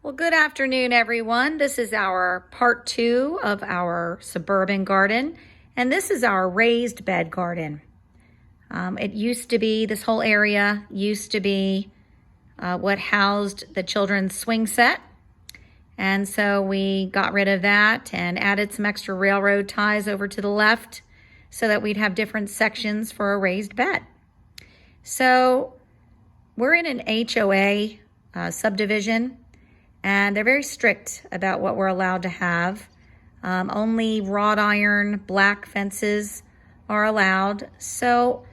Well, good afternoon, everyone. This is our part 2 of our suburban garden, and this is our raised bed garden. It used to be, this whole area used to be what housed the children's swing set, and so we got rid of that and added some extra railroad ties over to the left so that we'd have different sections for a raised bed. So we're in an HOA subdivision, and they're very strict about what we're allowed to have. Only wrought iron black fences are allowed. So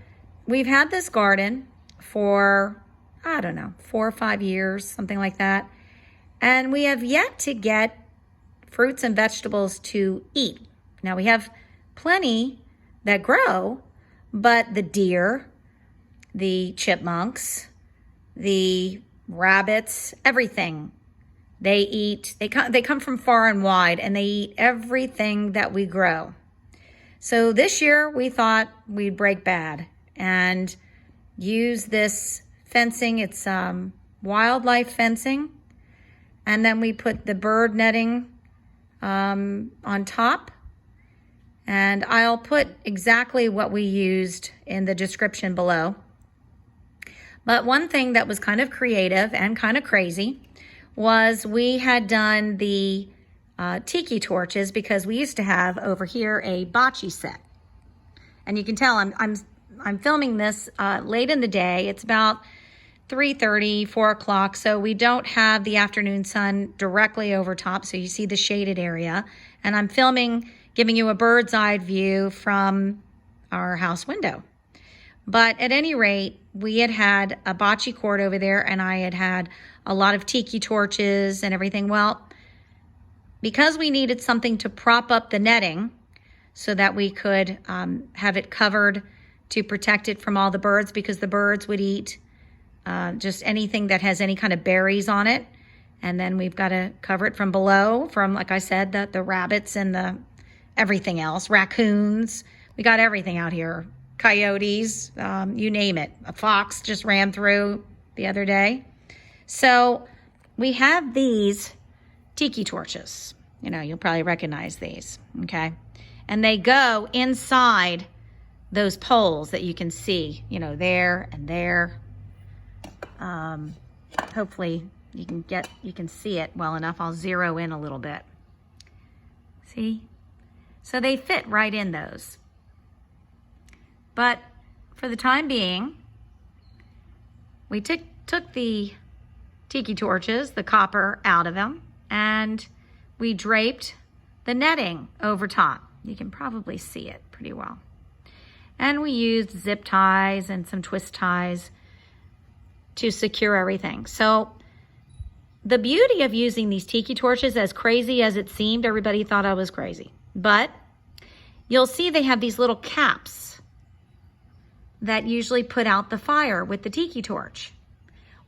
we've had this garden for, I don't know, 4 or 5 years, something like that. And we have yet to get fruits and vegetables to eat. Now we have plenty that grow, but the deer, the chipmunks, the rabbits, everything, they eat. They come from far and wide, and they eat everything that we grow. So this year we thought we'd break bad and use this fencing. It's wildlife fencing, and then we put the bird netting on top. And I'll put exactly what we used in the description below. But one thing that was kind of creative and kind of crazy was we had done the tiki torches, because we used to have over here a bocce set. And you can tell I'm filming this late in the day. It's about 3:30, 4 o'clock, so we don't have the afternoon sun directly over top, so you see the shaded area. And I'm filming, giving you a bird's eye view from our house window. But at any rate, we had a bocce court over there, and I had a lot of tiki torches and everything. Well, because we needed something to prop up the netting so that we could have it covered to protect it from all the birds, because the birds would eat just anything that has any kind of berries on it. And then we've got to cover it from below, from, like I said, the rabbits and the everything else, raccoons. We got everything out here. Coyotes, you name it. A fox just ran through the other day. So we have these tiki torches. You know, you'll probably recognize these, okay? And they go inside those poles that you can see, you know, there and there. Hopefully you can see it well enough. I'll zero in a little bit. See? So they fit right in those. But for the time being, we took the tiki torches, the copper, out of them, and we draped the netting over top. You can probably see it pretty well. And we used zip ties and some twist ties to secure everything. So the beauty of using these tiki torches, as crazy as it seemed, everybody thought I was crazy, but you'll see they have these little caps that usually put out the fire with the tiki torch.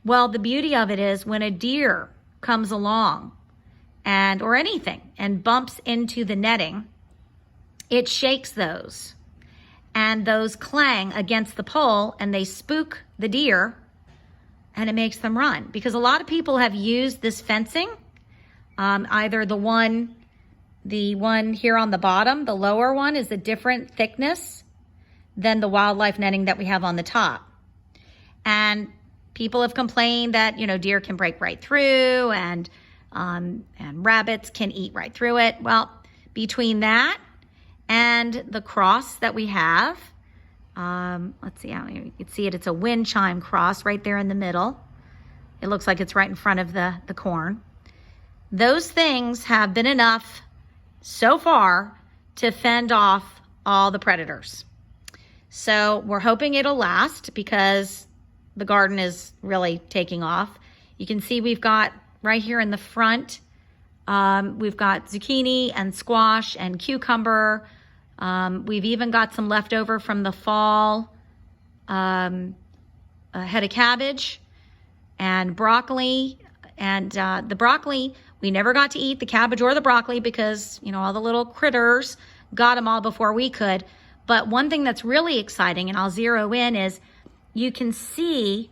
Well, the beauty of it is when a deer comes along or anything and bumps into the netting, it shakes those, and those clang against the pole and they spook the deer, and it makes them run. Because a lot of people have used this fencing, either the one here on the bottom, the lower one, is a different thickness than the wildlife netting that we have on the top. And people have complained that, you know, deer can break right through, and rabbits can eat right through it. Well, between that and the cross that we have, let's see how you can see it. It's a wind chime cross right there in the middle. It looks like it's right in front of the corn. Those things have been enough so far to fend off all the predators. So we're hoping it'll last, because the garden is really taking off. You can see we've got right here in the front, we've got zucchini and squash and cucumber. We've even got some leftover from the fall, a head of cabbage and broccoli. And the broccoli, we never got to eat the cabbage or the broccoli because, you know, all the little critters got them all before we could. But one thing that's really exciting, and I'll zero in, is you can see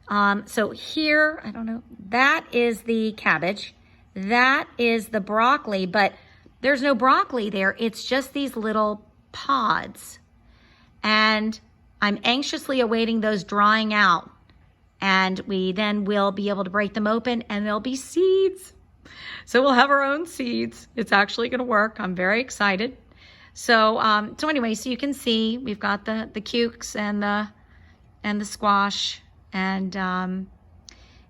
So here, I don't know, that is the cabbage. That is the broccoli, but there's no broccoli there. It's just these little pods. And I'm anxiously awaiting those drying out. And we then will be able to break them open and there'll be seeds. So we'll have our own seeds. It's actually going to work. I'm very excited. So anyway, so you can see we've got the cukes and the squash, and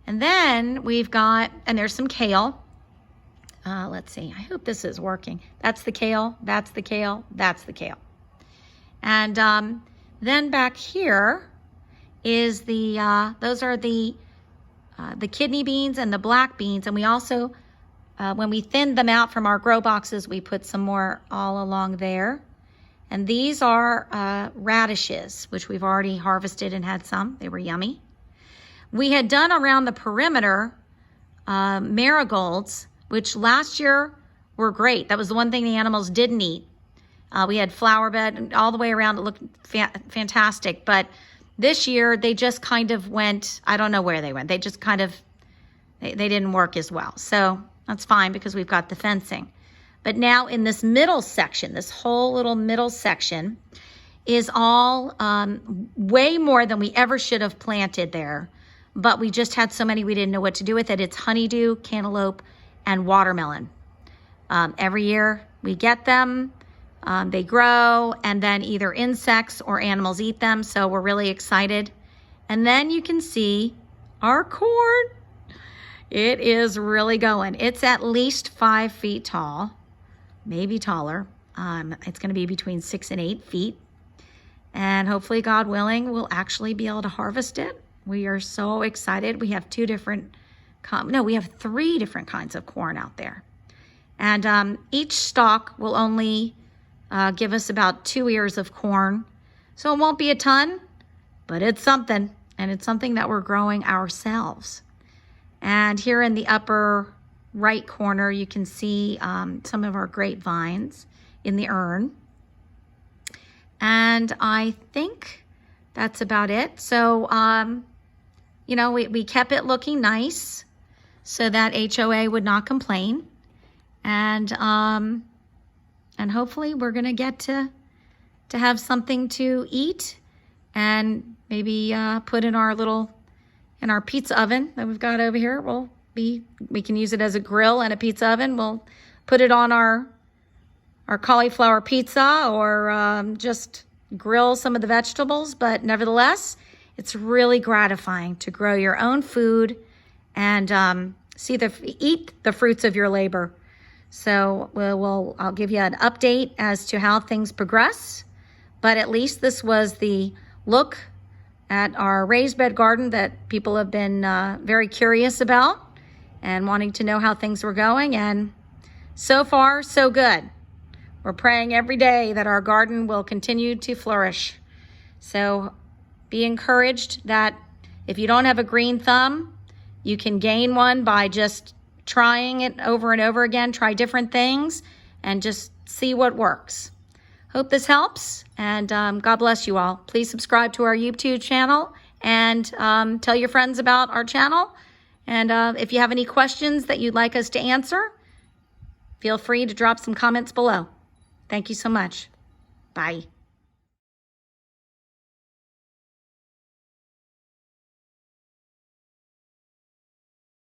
then we've got, and there's some kale. Let's see. I hope this is working. That's the kale. That's the kale. That's the kale. And then back here is those are the kidney beans and the black beans, and we also when we thinned them out from our grow boxes, we put some more all along there. And these are radishes, which we've already harvested and had some. They were yummy. We had done around the perimeter marigolds, which last year were great. That was the one thing the animals didn't eat. We had flower bed all the way around. It looked fantastic. But this year, they just kind of went, I don't know where they went. They just kind of, they didn't work as well. So that's fine because we've got the fencing. But now in this middle section, this whole little middle section is all way more than we ever should have planted there. But we just had so many we didn't know what to do with it. It's honeydew, cantaloupe, and watermelon. Every year we get them, they grow, and then either insects or animals eat them. So we're really excited. And then you can see our corn. It is really going. It's at least 5 feet tall, maybe taller. It's going to be between 6 and 8 feet. And hopefully, God willing, we'll actually be able to harvest it. We are so excited. We have we have 3 different kinds of corn out there. And each stalk will only give us about 2 ears of corn. So it won't be a ton, but it's something. And it's something that we're growing ourselves. And here in the upper right corner, you can see some of our grapevines in the urn. And I think that's about it. So, we kept it looking nice so that HOA would not complain. And hopefully we're going to get to have something to eat and maybe put in our pizza oven that we've got over here. We can use it as a grill and a pizza oven. We'll put it on our cauliflower pizza or just grill some of the vegetables. But nevertheless, it's really gratifying to grow your own food and eat the fruits of your labor. So I'll give you an update as to how things progress. But at least this was the look at our raised bed garden that people have been very curious about and wanting to know how things were going. And so far, so good. We're praying every day that our garden will continue to flourish. So be encouraged that if you don't have a green thumb, you can gain one by just trying it over and over again. Try different things and just see what works. Hope this helps, and God bless you all. Please subscribe to our YouTube channel and tell your friends about our channel. And if you have any questions that you'd like us to answer, feel free to drop some comments below. Thank you so much. Bye.